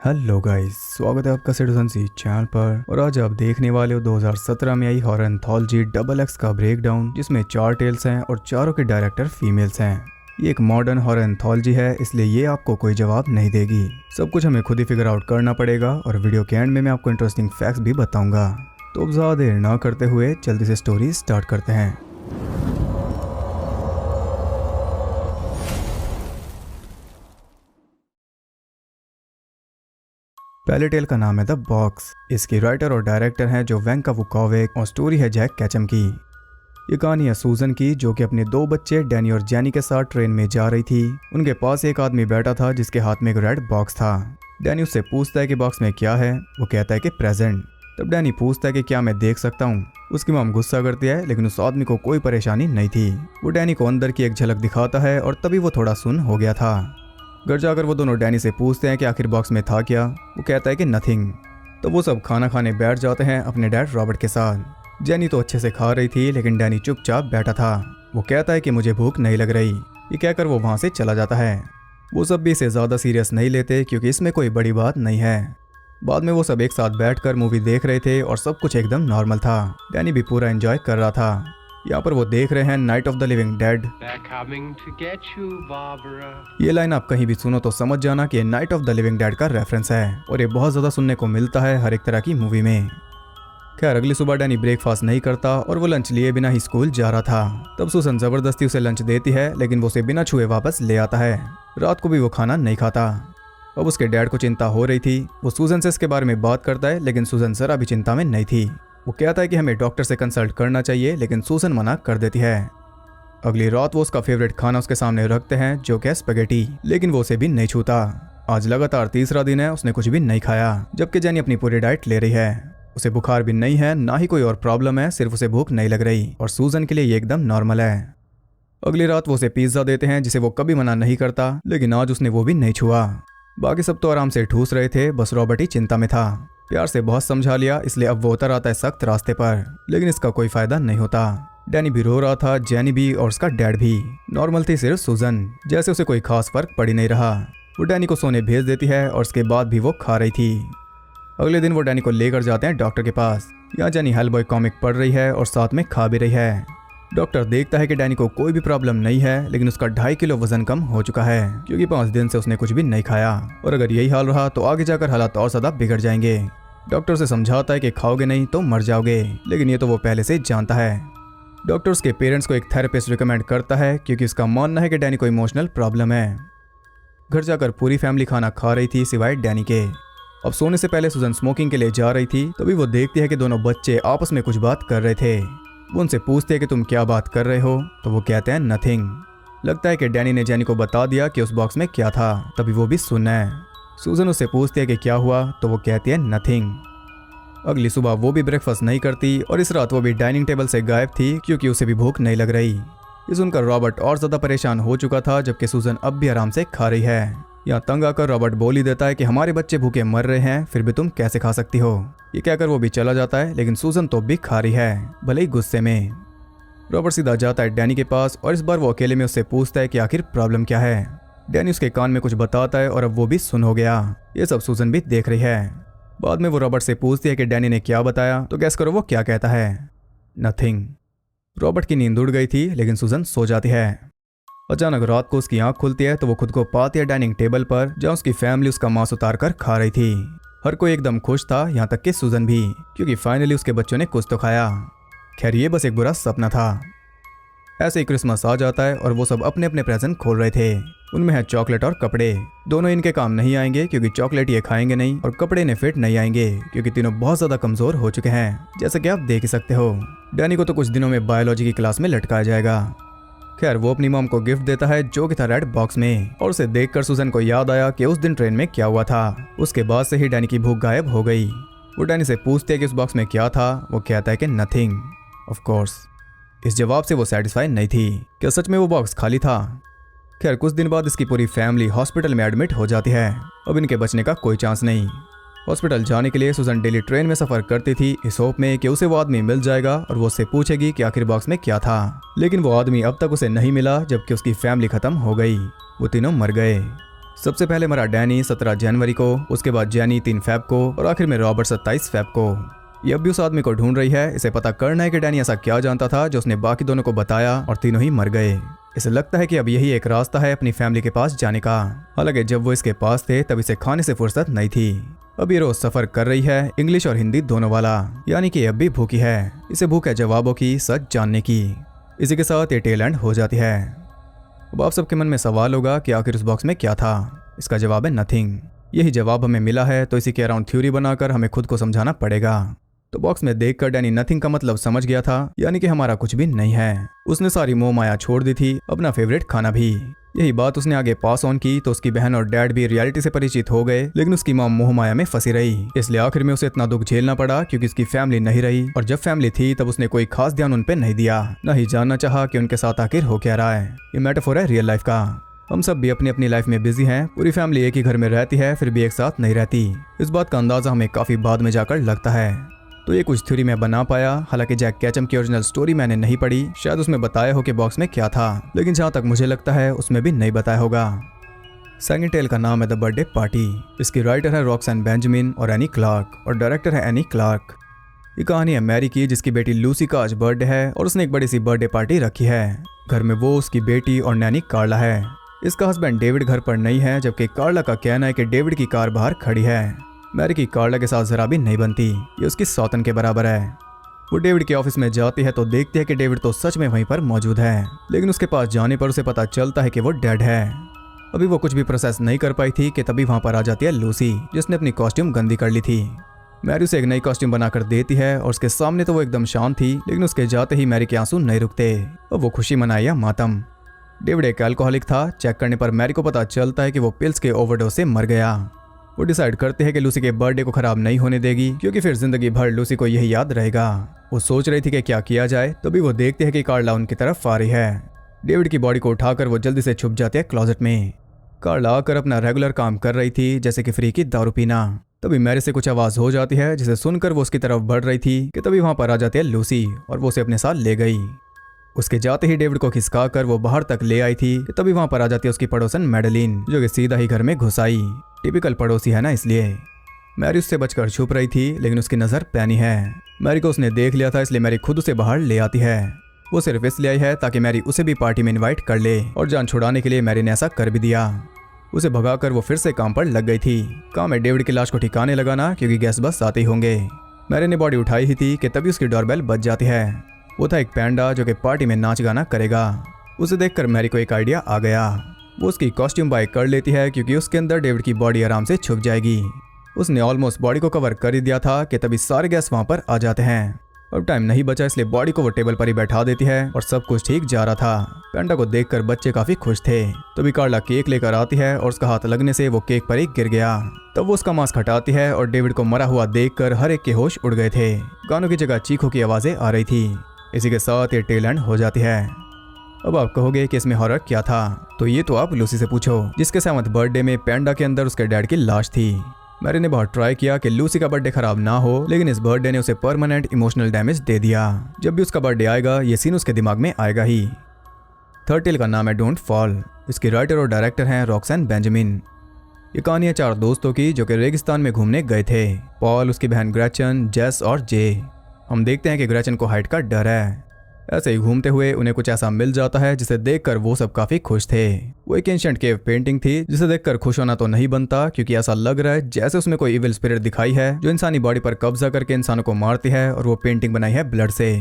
Hello guys, स्वागत है आपका सिटीजन सी चैनल पर। और आज आप देखने वाले हो 2017 में आई हॉरर एंथोलॉजी डबल एक्स का ब्रेकडाउन, जिसमें 4 टेल्स हैं और चारों के डायरेक्टर फीमेल्स हैं। ये एक मॉडर्न हॉरर एंथोलॉजी है, इसलिए ये आपको कोई जवाब नहीं देगी। सब कुछ हमें खुद ही फिगर आउट करना पड़ेगा और वीडियो के एंड में मैं आपको इंटरेस्टिंग फैक्ट्स भी बताऊंगा। तो अब ज़्यादा देर ना करते हुए जल्दी से स्टोरी स्टार्ट करते हैं। पहले टेल का नाम है द बॉक्स। इसकी राइटर और डायरेक्टर हैं जो वेंका वुकॉविक और स्टोरी है जैक कैचम की। ये कहानी है सूजन की, जो कि अपने 2 बच्चे डैनी और जैनी के साथ ट्रेन में जा रही थी। उनके पास एक आदमी बैठा था जिसके हाथ में एक रेड बॉक्स था। डैनी उससे पूछता है कि बॉक्स में क्या है। वो कहता है कि प्रेजेंट। तब डैनी पूछता है कि क्या मैं देख सकता हूँ। उसकी मॉम गुस्सा करती है, लेकिन उस आदमी को कोई परेशानी नहीं थी। वो डैनी को अंदर की एक झलक दिखाता है और तभी वो थोड़ा सुन्न हो गया था। घर जाकर वो दोनों डैनी से पूछते हैं कि आखिर बॉक्स में था क्या। वो कहता है कि नथिंग। तो वो सब खाना खाने बैठ जाते हैं अपने डैड रॉबर्ट के साथ। जैनी तो अच्छे से खा रही थी, लेकिन डैनी चुपचाप बैठा था। वो कहता है कि मुझे भूख नहीं लग रही। ये कहकर वो वहाँ से चला जाता है। वो सब भी इसे ज़्यादा सीरियस नहीं लेते, क्योंकि इसमें कोई बड़ी बात नहीं है। बाद में वो सब एक साथ बैठकर मूवी देख रहे थे और सब कुछ एकदम नॉर्मल था। डैनी भी पूरा एंजॉय कर रहा था। यहाँ पर वो देख रहे हैं night of the living dead. ये लाइन आप कहीं भी सुनो तो समझ जाना कि night of the living dead का रेफरेंस है, और ये बहुत ज़्यादा सुनने को मिलता है हर एक तरह की मूवी में। खैर, अगली सुबह डैनी ब्रेकफास्ट नहीं करता और वो लंच लिए बिना ही स्कूल जा रहा था। तब सुसन ज़बरदस्ती उसे लंच देती है, लेकिन वो उसे बिना छुए वापस ले आता है। रात को भी वो खाना नहीं खाता। अब उसके डैड को चिंता हो रही थी। वो सूजन से इसके बारे में बात करता है, लेकिन सूजन जरा भी चिंता में नहीं थी। वो कहता है कि हमें डॉक्टर से कंसल्ट करना चाहिए, लेकिन सूजन मना कर देती है। अगली रात वो उसका फेवरेट खाना उसके सामने रखते हैं, जो कि स्पैगेटी, लेकिन वो उसे भी नहीं छूता। आज लगातार तीसरा दिन है, उसने कुछ भी नहीं खाया, जबकि जेनी अपनी पूरी डाइट ले रही है। उसे बुखार भी नहीं है, ना ही कोई और प्रॉब्लम है, सिर्फ उसे भूख नहीं लग रही, और सूजन के लिए ये एकदम नॉर्मल है। अगली रात वो उसे पिज्जा देते हैं, जिसे वो कभी मना नहीं करता, लेकिन आज उसने वो भी नहीं छुआ। बाकी सब तो आराम से ठूस रहे थे, बस रॉबर्ट ही चिंता में था। प्यार से बहुत समझा लिया, इसलिए अब वो उतर आता है सख्त रास्ते पर, लेकिन इसका कोई फायदा नहीं होता। डैनी भी रो रहा था, जेनी भी, और उसका डैड भी। नॉर्मल थी सिर्फ सूजन, जैसे उसे कोई खास फर्क पड़ ही नहीं रहा। वो डैनी को सोने भेज देती है, और उसके बाद भी वो खा रही थी। अगले दिन वो डैनी को लेकर जाते हैं डॉक्टर के पास। यहाँ जेनी हेलबॉय कॉमिक पढ़ रही है और साथ में खा भी रही है। डॉक्टर देखता है कि डैनी को कोई भी प्रॉब्लम नहीं है, लेकिन उसका 2.5 किलो वजन कम हो चुका है, क्योंकि 5 दिन से उसने कुछ भी नहीं खाया, और अगर यही हाल रहा तो आगे जाकर हालात और ज्यादा बिगड़ जाएंगे। डॉक्टर से समझाता है कि खाओगे नहीं तो मर जाओगे, लेकिन ये तो वो पहले से जानता है। डॉक्टर उसके पेरेंट्स को एक थेरेपिस्ट रिकमेंड करता है, क्योंकि उसका मानना है कि डैनी को इमोशनल प्रॉब्लम है। घर जाकर पूरी फैमिली खाना खा रही थी सिवाय डैनी के। अब सोने से पहले सूजन स्मोकिंग के लिए जा रही थी, तभी वो देखती है कि दोनों बच्चे आपस में कुछ बात कर रहे थे। वो उनसे पूछते हैं कि तुम क्या बात कर रहे हो, तो वो कहते हैं नथिंग। लगता है कि डैनी ने जेनी को बता दिया कि उस बॉक्स में क्या था, तभी वो भी सुन है। सूजन उससे पूछती है कि क्या हुआ, तो वो कहती है नथिंग। अगली सुबह वो भी ब्रेकफास्ट नहीं करती, और इस रात वो भी डाइनिंग टेबल से गायब थी, क्योंकि उसे भी भूख नहीं लग रही। ये सुनकर रॉबर्ट और ज्यादा परेशान हो चुका था, जबकि सूजन अब भी आराम से खा रही है। यहाँ तंग आकर रॉबर्ट बोल ही देता है कि हमारे बच्चे भूखे मर रहे हैं, फिर भी तुम कैसे खा सकती हो। ये कहकर वो भी चला जाता है, लेकिन सूजन तो भी खा रही है, भले ही गुस्से में। रॉबर्ट सीधा जाता है डैनी के पास, और इस बार वो अकेले में उससे पूछता है कि आखिर प्रॉब्लम क्या है। डैनी उसके कान में कुछ बताता है, और अब वो भी सुन हो गया। ये सब सूजन भी देख रही है। बाद में वो रॉबर्ट से पूछती है कि डैनी ने क्या बताया, तो गैस करो वो क्या कहता है। नथिंग। रॉबर्ट की नींद उड़ गई थी, लेकिन सूजन सो जाती है। अचानक रात को उसकी आंख खुलती है, तो वो खुद को पाती है डाइनिंग टेबल पर, जहाँ उसकी फैमिली उसका मांस उतार कर खा रही थी। हर कोई एकदम खुश था, यहाँ तक कि सूजन भी, क्योंकि फाइनली उसके बच्चों ने कुछ तो खाया। खैर, ये बस एक बुरा सपना था। ऐसे ही क्रिसमस आ जाता है, और वो सब अपने अपने प्रेजेंट खोल रहे थे। उनमें है चॉकलेट और कपड़े। दोनों इनके काम नहीं आएंगे, क्योंकि चॉकलेट ये खाएंगे नहीं, और कपड़े इन्हें फिट नहीं आएंगे, क्योंकि तीनों बहुत ज्यादा कमजोर हो चुके हैं, जैसा कि आप देख ही सकते हो। डैनी को तो कुछ दिनों में बायोलॉजी की क्लास में लटकाया जाएगा। खैर, वो अपनी मॉम को गिफ्ट देता है, जो कि था रेड बॉक्स में, और उसे देखकर सूजन को याद आया कि उस दिन ट्रेन में क्या हुआ था। उसके बाद से ही डैनी की भूख गायब हो गई। वो डैनी से पूछते है कि उस बॉक्स में क्या था। वो कहता है कि नथिंग। Of course. इस जवाब से वो सेटिस्फाई नहीं थी। क्या सच में वो बॉक्स खाली था? खैर, कुछ दिन बाद इसकी पूरी फैमिली हॉस्पिटल में एडमिट हो जाती है। अब इनके बचने का कोई चांस नहीं। हॉस्पिटल जाने के लिए सूजन डेली ट्रेन में सफर करती थी, इस होप में कि उसे वो आदमी मिल जाएगा और वो उससे पूछेगी कि आखिर बॉक्स में क्या था। लेकिन वो आदमी अब तक उसे नहीं मिला, जबकि उसकी फैमिली खत्म हो गई। वो तीनों मर गए। सबसे पहले मरा डैनी 17 जनवरी को, उसके बाद जैनी 3 फेब को और आखिर में रॉबर्ट 27 फेब को। ये अब भी उस आदमी को ढूंढ रही है। इसे पता करना है कि डैनी ऐसा क्या जानता था जो उसने बाकी दोनों को बताया और तीनों ही मर गए। इसे लगता है कि अब यही एक रास्ता है अपनी फैमिली के पास जाने का। हालांकि जब वो इसके पास थे तब इसे खाने से फुर्सत नहीं थी। अब ये रोज सफर कर रही है, इंग्लिश और हिंदी दोनों वाला, यानी कि अब भी भूखी है। इसे भूख है जवाबों की, सच जानने की। इसी के साथ ये टेल एंड हो जाती है। अब आप सबके मन में सवाल होगा कि आखिर उस बॉक्स में क्या था। इसका जवाब है नथिंग। यही जवाब हमें मिला है तो इसी के अराउंड थ्योरी बनाकर हमें खुद को समझाना पड़ेगा। तो बॉक्स में देखकर डैनी नथिंग का मतलब समझ गया था, यानी कि हमारा कुछ भी नहीं है। उसने सारी मोह माया छोड़ दी थी, अपना फेवरेट खाना भी। यही बात उसने आगे पास ऑन की तो उसकी बहन और डैड भी रियलिटी से परिचित हो गए, लेकिन उसकी मां मोह माया में फंसी रही। इसलिए आखिर में उसे इतना दुख झेलना पड़ा क्योंकि उसकी फैमिली नहीं रही, और जब फैमिली थी तब उसने कोई खास ध्यान उन पे नहीं दिया, न ही जानना चाहा कि उनके साथ आखिर हो क्या रहा है। ये मेटाफोर है रियल लाइफ का। हम सब भी अपनी अपनी लाइफ में बिजी हैं। पूरी फैमिली एक ही घर में रहती है, फिर भी एक साथ नहीं रहती। इस बात का अंदाजा हमें काफी बाद में जाकर लगता है। तो ये कुछ थ्योरी मैं बना पाया। हालांकि जैक कैचम की ओरिजिनल स्टोरी मैंने नहीं पढ़ी, शायद उसमें बताया हो कि बॉक्स में क्या था, लेकिन जहां तक मुझे लगता है उसमें भी नहीं बताया होगा। सेकंड टेल का नाम है द बर्थडे पार्टी। इसकी राइटर है रॉक्सन बेंजामिन और एनी क्लार्क, और डायरेक्टर है एनी क्लार्क। ये कहानी है मैरी की, जिसकी बेटी लूसी का आज बर्थडे है और उसने एक बड़ी सी बर्थडे पार्टी रखी है। घर में वो, उसकी बेटी और नैनी कार्ला है। इसका हस्बैंड डेविड घर पर नहीं है, जबकि कार्ला का कहना है कि डेविड की कार बाहर खड़ी है। मैरी की कार्ला के साथ जरा भी नहीं बनती, ये उसकी सौतन के बराबर है। वो डेविड के ऑफिस में जाती है तो देखती है कि डेविड तो सच में वहीं पर मौजूद है, लेकिन उसके पास जाने पर उसे पता चलता है कि वो डेड है। अभी वो कुछ भी प्रोसेस नहीं कर पाई थी कि तभी वहां पर आ जाती है लूसी, जिसने अपनी कॉस्ट्यूम गंदी कर ली थी। मैरी उसे एक नई कॉस्ट्यूम बनाकर देती है और उसके सामने तो वो एकदम शांत थी, लेकिन उसके जाते ही मैरी के आंसू नहीं रुकते। अब वो खुशी मनाए या मातम। डेविड एक अल्कोहलिक था। चेक करने पर मैरी को पता चलता है कि वो पिल्स के ओवरडोज से मर गया। वो डिसाइड करते हैं कि लूसी के बर्थडे को खराब नहीं होने देगी, क्योंकि फिर जिंदगी भर लूसी को यही याद रहेगा। वो सोच रही थी कि क्या किया जाए, तभी वो देखते हैं कि कार्ला उनकी तरफ आ रही है। डेविड की बॉडी को उठाकर वो जल्दी से छुप जाती है क्लोजेट में। कार्ला आकर अपना रेगुलर काम कर रही थी, जैसे कि फ्री की दारू पीना। तभी मैरी से कुछ आवाज हो जाती है, जिसे सुनकर वो उसकी तरफ बढ़ रही थी कि तभी वहां पर आ जाती है लूसी और वो उसे अपने साथ ले गई। उसके जाते ही डेविड को खिसका कर वो बाहर तक ले आई थी कि तभी वहां पर आ जाती है उसकी पड़ोसन मैडलिन, जो कि सीधा ही घर में घुस आई। टिपिकल पड़ोसी है ना, इसलिए मैरी उससे बचकर छुप रही थी, लेकिन उसकी नजर पैनी है। मैरी को उसने देख लिया था, इसलिए मैरी खुद उसे बाहर ले आती है। वो सिर्फ इसलिए आई है ताकि मैरी उसे भी पार्टी में इनवाइट कर ले, और जान छुड़ाने के लिए मैरी ने ऐसा कर भी दिया। उसे भगाकर वो फिर से काम पर लग गई थी। काम में डेविड की लाश को ठिकाने लगाना, क्योंकि गेस्ट बस आते ही होंगे। मैरी ने बॉडी उठाई ही थी कि तभी उसकी डोरबेल बज जाती है। वो था एक पैंडा जो कि पार्टी में नाच गाना करेगा। उसे देखकर मैरी को एक आइडिया आ गया। वो उसकी कॉस्ट्यूम बाय कर लेती है, क्योंकि उसके अंदर डेविड की बॉडी आराम से छुप जाएगी। उसने ऑलमोस्ट बॉडी को कवर कर ही दिया था कि तभी सारे गेस्ट वहां पर आ जाते हैं। अब टाइम नहीं बचा, इसलिए बॉडी को वो टेबल पर ही बैठा देती है और सब कुछ ठीक जा रहा था। पैंडा को देखकर बच्चे काफी खुश थे। तभी कार्ला केक लेकर आती है और उसका हाथ लगने से वो केक पर ही गिर गया। तब वो उसका मास्क हटाती है और डेविड को मरा हुआ देखकर हर एक के होश उड़ गए थे। गानों की जगह चीखों की आवाजें आ रही थी। इसी के साथ ये टेल एंड हो जाती है। अब आप कहोगे कि इसमें हॉरर क्या था, तो ये तो आप लूसी से पूछो, जिसके 7th बर्थडे में पैंडा के अंदर उसके डैड की लाश थी। मैरी ने बहुत ट्राई किया कि लूसी का बर्थडे खराब ना हो, लेकिन इस बर्थडे ने उसे परमानेंट इमोशनल डैमेज दे दिया। जब भी उसका बर्थडे आएगा ये सीन उसके दिमाग में आएगा ही। थर्ड टेल का नाम है डोंट फॉल। इसकी राइटर और डायरेक्टर हैं रॉक्सन बेंजामिन। ये कहानी है 4 दोस्तों की जो कि रेगिस्तान में घूमने गए थे। पॉल, उसकी बहन ग्रेचन, जेस और जे। हम देखते हैं कि ग्रेचन को हाइट का डर है। ऐसे ही घूमते हुए उन्हें कुछ ऐसा मिल जाता है जिसे देखकर वो सब काफी खुश थे। वो एक एंशिएंट केव पेंटिंग थी, जिसे देखकर खुश होना तो नहीं बनता, क्योंकि ऐसा लग रहा है जैसे उसमें कोई इविल स्पिरिट दिखाई है जो इंसानी बॉडी पर कब्जा करके इंसानों को मारती है, और वो पेंटिंग बनाई है ब्लड से।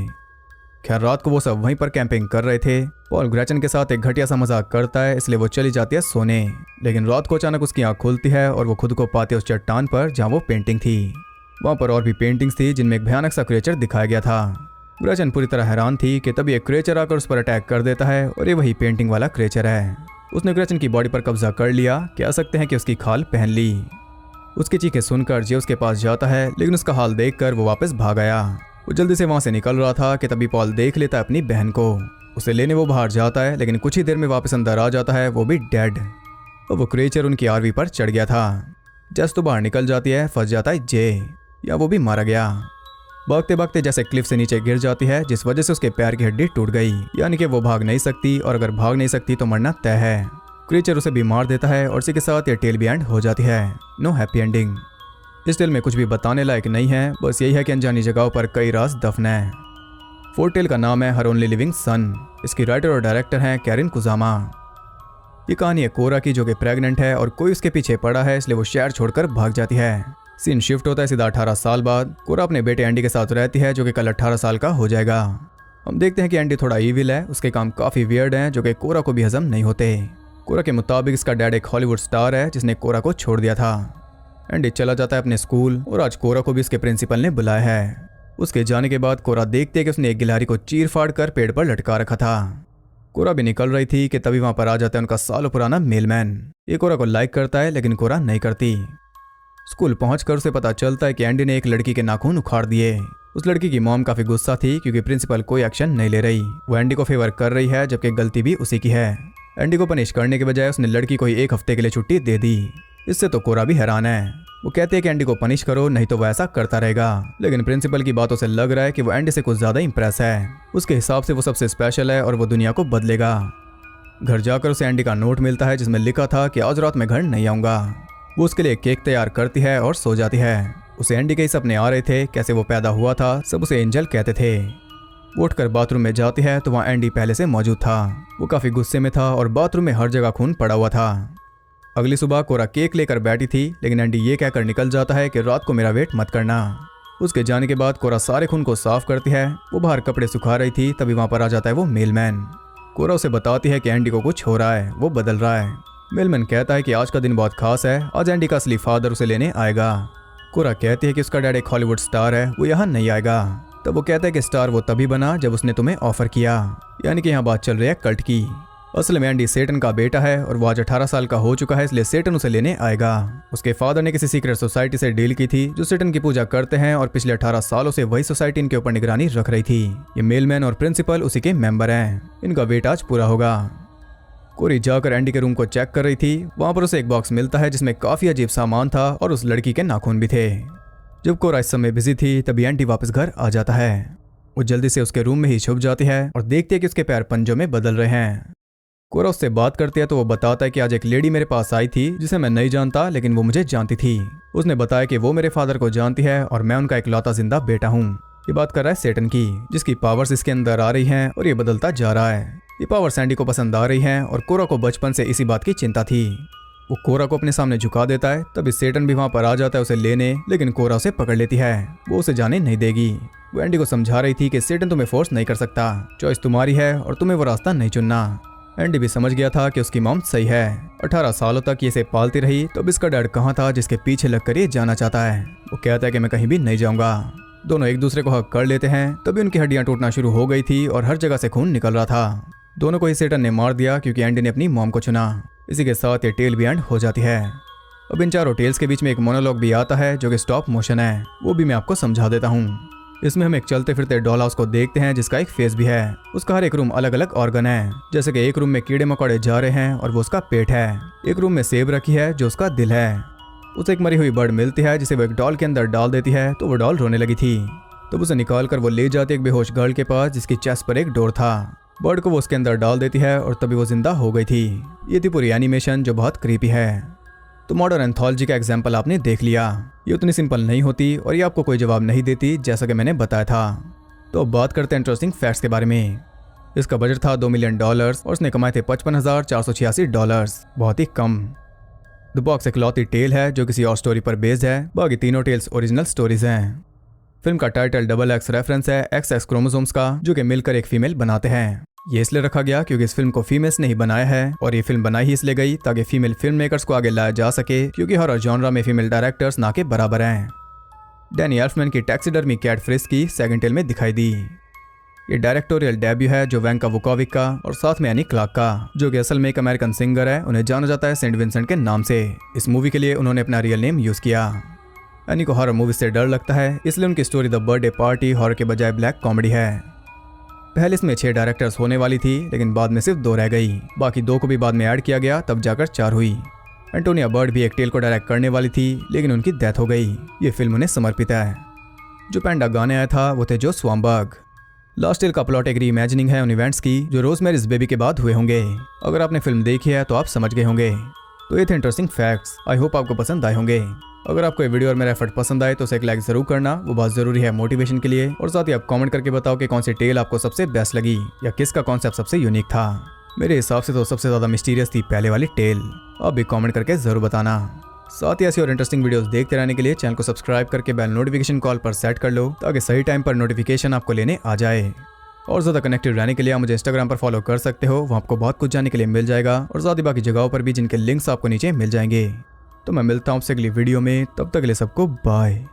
खैर रात को वो सब वहीं पर कैंपिंग कर रहे थे। पॉल ग्रेचन के साथ एक घटिया सा मजाक करता है, इसलिए वो चली जाती है सोने। लेकिन रात को अचानक उसकी आंख खुलती है और वो खुद को पाती है उस चट्टान पर जहाँ वो पेंटिंग थी। वहां पर और भी पेंटिंग्स थी जिनमें एक भयानक सा क्रिएचर दिखाया गया था। ग्रेचन पूरी तरह हैरान थी कि तभी एक क्रिएचर आकर उस पर अटैक कर देता है, और ये वही पेंटिंग वाला क्रिएचर है। उसने ग्रेचन की बॉडी पर कब्जा कर लिया, कह सकते हैं कि उसकी खाल पहन ली। उसकी चीखें सुनकर जे उसके पास जाता है, लेकिन उसका हाल देखकर वो वापस भाग आया। वो जल्दी से वहां से निकल रहा था कि तभी पॉल देख लेता है अपनी बहन को। उसे लेने वो बाहर जाता है, लेकिन कुछ ही देर में वापस अंदर आ जाता है, वो भी डेड। और वो क्रिएचर उनकी आरवी पर चढ़ गया था। जस्ट तो बाहर निकल जाती है, फंस जाता है जे, या वो भी मारा गया। भागते भागते जैसे क्लिफ से नीचे गिर जाती है, जिस वजह से उसके पैर की हड्डी टूट गई, यानी कि वो भाग नहीं सकती, और अगर भाग नहीं सकती तो मरना तय है। क्रीचर उसे भी मार देता है और इसी के साथ ये टेल भी एंड हो जाती है। No happy ending. इस टेल में कुछ भी बताने लायक नहीं है, बस यही है कि अनजानी जगहों पर कई राज दफन है। फोर्थ टेल का नाम है हर ओनली लिविंग सन। इसकी राइटर और डायरेक्टर हैं कैरिन कुजामा। ये कहानी है कोरा की, जो कि प्रेग्नेंट है और कोई उसके पीछे पड़ा है, इसलिए वो शहर छोड़कर भाग जाती है। सीन शिफ्ट होता है सीधा 18 साल बाद। कोरा अपने बेटे एंडी के साथ रहती है, जो कि कल 18 साल का हो जाएगा। हम देखते हैं कि एंडी थोड़ा ईविल है, उसके काम काफी वियर्ड हैं, जो कि कोरा को भी हजम नहीं होते। कोरा के मुताबिक इसका डैड एक हॉलीवुड स्टार है जिसने कोरा को छोड़ दिया था। एंडी चला जाता है अपने स्कूल और आज कोरा को भी इसके प्रिंसिपल ने बुलाया है। उसके जाने के बाद कोरा देखती है कि उसने एक गिलहरी को चीर फाड़ कर पेड़ पर लटका रखा था। कोरा भी निकल रही थी कि तभी वहां पर आ जाता है उनका सालों पुराना मेलमैन। ये कोरा को लाइक करता है, लेकिन कोरा नहीं करती। स्कूल पहुंचकर उसे पता चलता है कि एंडी ने एक लड़की के नाखून उखाड़ दिए। उस लड़की की मॉम काफी गुस्सा थी क्योंकि प्रिंसिपल कोई एक्शन नहीं ले रही। वो एंडी को फेवर कर रही है, जबकि गलती भी उसी की है। एंडी को पनिश करने के बजाय उसने लड़की को ही 1 हफ्ते के लिए छुट्टी दे दी। इससे तो कोरा भी हैरान है। वो कहते हैं कि एंडी को पनिश करो, नहीं तो वो ऐसा करता रहेगा। लेकिन प्रिंसिपल की बातों से लग रहा है कि वो एंडी से कुछ ज्यादा इंप्रेस है। उसके हिसाब से वो सबसे स्पेशल है और वो दुनिया को बदलेगा। घर जाकर उसे एंडी का नोट मिलता है जिसमें लिखा था कि आज रात मैं घर नहीं आऊंगा। वो उसके लिए केक तैयार करती है और सो जाती है। उसे एंडी के ही सपने आ रहे थे, कैसे वो पैदा हुआ था, सब उसे एंजल कहते थे। वो उठकर बाथरूम में जाती है तो वहाँ एंडी पहले से मौजूद था। वो काफी गुस्से में था और बाथरूम में हर जगह खून पड़ा हुआ था। अगली सुबह कोरा केक लेकर बैठी थी, लेकिन एंडी ये कहकर निकल जाता है कि रात को मेरा वेट मत करना। उसके जाने के बाद कोरा सारे खून को साफ करती है। वो बाहर कपड़े सुखा रही थी, तभी वहां पर आ जाता है वो मेलमैन। कोरा उसे बताती है कि एंडी को कुछ हो रहा है, वो बदल रहा है। मेलमैन कहता है कि आज का दिन बहुत खास है, आज एंडी का असली फादर उसे लेने आएगा। कोरा कहती है कि उसका डैड एक हॉलीवुड स्टार है, वो यहाँ नहीं आएगा। तब वो कहता है कि स्टार वो तभी बना जब उसने तुम्हें ऑफर किया। यानी कि यहाँ बात चल रही है कल्ट की। असल में एंडी सेटन का बेटा है और वो आज 18 साल का हो चुका है, इसलिए सेटन उसे लेने आएगा। उसके फादर ने किसी सीक्रेट सोसाइटी से डील की थी जो सेटन की पूजा करते हैं और पिछले 18 सालों से वही सोसाइटी इनके ऊपर निगरानी रख रही थी। ये मेलमैन और प्रिंसिपल उसी के मेंबर हैं। इनका वेट आज पूरा होगा। कोरी जाकर एंडी के रूम को चेक कर रही थी। वहां पर उसे एक बॉक्स मिलता है जिसमें काफी अजीब सामान था और उस लड़की के नाखून भी थे। जब कोरा इस समय बिजी थी तभी एंडी वापस घर आ जाता है। वो जल्दी से उसके रूम में ही छुप जाती है और देखती है कि उसके पैर पंजों में बदल रहे हैं। कोरा उससे बात करती है तो वो बताता है कि आज एक लेडी मेरे पास आई थी जिसे मैं नहीं जानता, लेकिन वो मुझे जानती थी। उसने बताया कि वो मेरे फादर को जानती है और मैं उनका इकलौता जिंदा बेटा हूँ। ये बात कर रहा है सेटन की, जिसकी पावर्स इसके अंदर आ रही हैं और ये बदलता जा रहा है। ये पावर्स एंडी को पसंद आ रही हैं और कोरा को बचपन से इसी बात की चिंता थी। वो कोरा को अपने सामने झुका देता है, तभी सेटन भी वहां पर आ जाता है उसे लेने, लेकिन कोरा उसे पकड़ लेती है। वो उसे जाने नहीं देगी। वो एंडी को समझा रही थी कि सेटन तुम्हें फोर्स नहीं कर सकता, चॉइस तुम्हारी है और तुम्हें वो रास्ता नहीं चुनना। एंडी भी समझ गया था कि उसकी मॉम सही है। 18 सालों तक ये इसे पालती रही, तो अब इसका डैड कहाँ था जिसके पीछे लगकर ये जाना चाहता है। वो कहता है कि मैं कहीं भी नहीं जाऊंगा। दोनों एक दूसरे को हक कर लेते हैं, तभी उनकी हड्डियां टूटना शुरू हो गई थी और हर जगह से खून निकल रहा था। दोनों को ही सेटन ने मार दिया क्योंकि एंडी ने अपनी मॉम को चुना। इसी के साथ ये टेल भी एंड हो जाती है। अब इन चारों टेल्स के बीच में एक मोनोलॉग भी आता है जो कि स्टॉप मोशन है। वो भी मैं आपको समझा देता हूँ। इसमें हम एक चलते फिरते डॉल हाउस को देखते हैं जिसका एक फेस भी है। उसका हर एक रूम अलग अलग ऑर्गन है। जैसे कि एक रूम में कीड़े मकोड़े जा रहे हैं और वो उसका पेट है। एक रूम में सेब रखी है जो उसका दिल है। उसे एक मरी हुई बर्ड मिलती है जिसे वो एक डॉल के अंदर डाल देती है, तो वो डॉल रोने लगी थी। तब उसे निकाल कर वो ले जाती एक बेहोश गर्ल के पास जिसकी चेस्ट पर एक डोर था। बर्ड को वो उसके अंदर डाल देती है और तभी वो जिंदा हो गई थी। ये थी पूरी एनिमेशन जो बहुत क्रीपी है। तो मॉडर्न एंथोलॉजी का एग्जाम्पल आपने देख लिया। ये उतनी सिंपल नहीं होती और ये आपको कोई जवाब नहीं देती, जैसा कि मैंने बताया था। तो अब बात करते हैं इंटरेस्टिंग फैक्ट्स के बारे में। इसका बजट था $2 मिलियन और उसने कमाए थे $55,486, बहुत ही कम। द बॉक्स इकलौती टेल है जो किसी और स्टोरी पर बेस्ड है, बाकी तीनों टेल्स ओरिजिनल स्टोरीज हैं। फिल्म का टाइटल XX रेफरेंस है XX क्रोमोसोम्स का, जो कि मिलकर एक फीमेल बनाते हैं। ये इसलिए रखा गया क्योंकि इस फिल्म को फीमेल्स ने ही बनाया है और ये फिल्म बनाई ही इसलिए गई ताकि फीमेल फिल्म मेकर्स को आगे लाया जा सके, क्योंकि हॉरर जॉनरा में फीमेल डायरेक्टर्स ना के बराबर हैं। डैनी एल्फमैन की taxidermy cat Frisky second tale में दिखाई दी। ये डायरेक्टोरियल डेब्यू है जो वैंका वुकोविक का और साथ में एनी क्लार्क का, जो कि असल में एक अमेरिकन सिंगर है। उन्हें जाना जाता है सेंट विंसेंट के नाम से। इस मूवी के लिए उन्होंने अपना रियल नेम यूज किया। एनी को हॉरर मूवी से डर लगता है, इसलिए उनकी story the birthday party horror के बजाय ब्लैक कॉमेडी है। पहले इसमें 6 डायरेक्टर्स होने वाली थी, लेकिन बाद में सिर्फ 2 रह गई। बाकी 2 को भी बाद में ऐड किया गया, तब जाकर 4 हुई। एंटोनिया बर्ड भी एक टेल को डायरेक्ट करने वाली थी, लेकिन उनकी डेथ हो गई। ये फिल्म उन्हें समर्पित है। जो पैंडा गाने आया था वो थे जो स्वामबर्ग। लास्ट टेल का प्लॉट एक री इमेजिनिंग है उन इवेंट्स की जो रोजमेरीज बेबी के बाद हुए होंगे। अगर आपने फिल्म देखी है तो आप समझ गए होंगे। तो ये थे इंटरेस्टिंग फैक्ट्स, आई होप आपको पसंद आए होंगे। अगर आपको ये वीडियो और मेरा एफर्ट पसंद आए तो उसे एक लाइक जरूर करना, वो बहुत जरूरी है मोटिवेशन के लिए। और साथ ही आप कमेंट करके बताओ कि कौन सी टेल आपको सबसे बेस्ट लगी या किसका कॉन्सेप्ट सबसे यूनिक था। मेरे हिसाब से तो सबसे ज्यादा मिस्टीरियस थी पहले वाली टेल। आप भी कमेंट करके जरूर बताना। साथ ही ऐसी और इंटरेस्टिंग वीडियोस देखते रहने के लिए चैनल को सब्सक्राइब करके बेल नोटिफिकेशन कॉल पर सेट कर लो ताकि सही टाइम पर नोटिफिकेशन आपको लेने आ जाए। और ज़्यादा कनेक्टेड रहने के लिए आप मुझे इंस्टाग्राम पर फॉलो कर सकते हो, वहाँ आपको बहुत कुछ जानने के लिए मिल जाएगा। और साथ ही बाकी जगहों पर भी जिनके लिंक्स आपको नीचे मिल जाएंगे। तो मैं मिलता हूँ आपसे अगली वीडियो में, तब तक के लिए सबको बाय।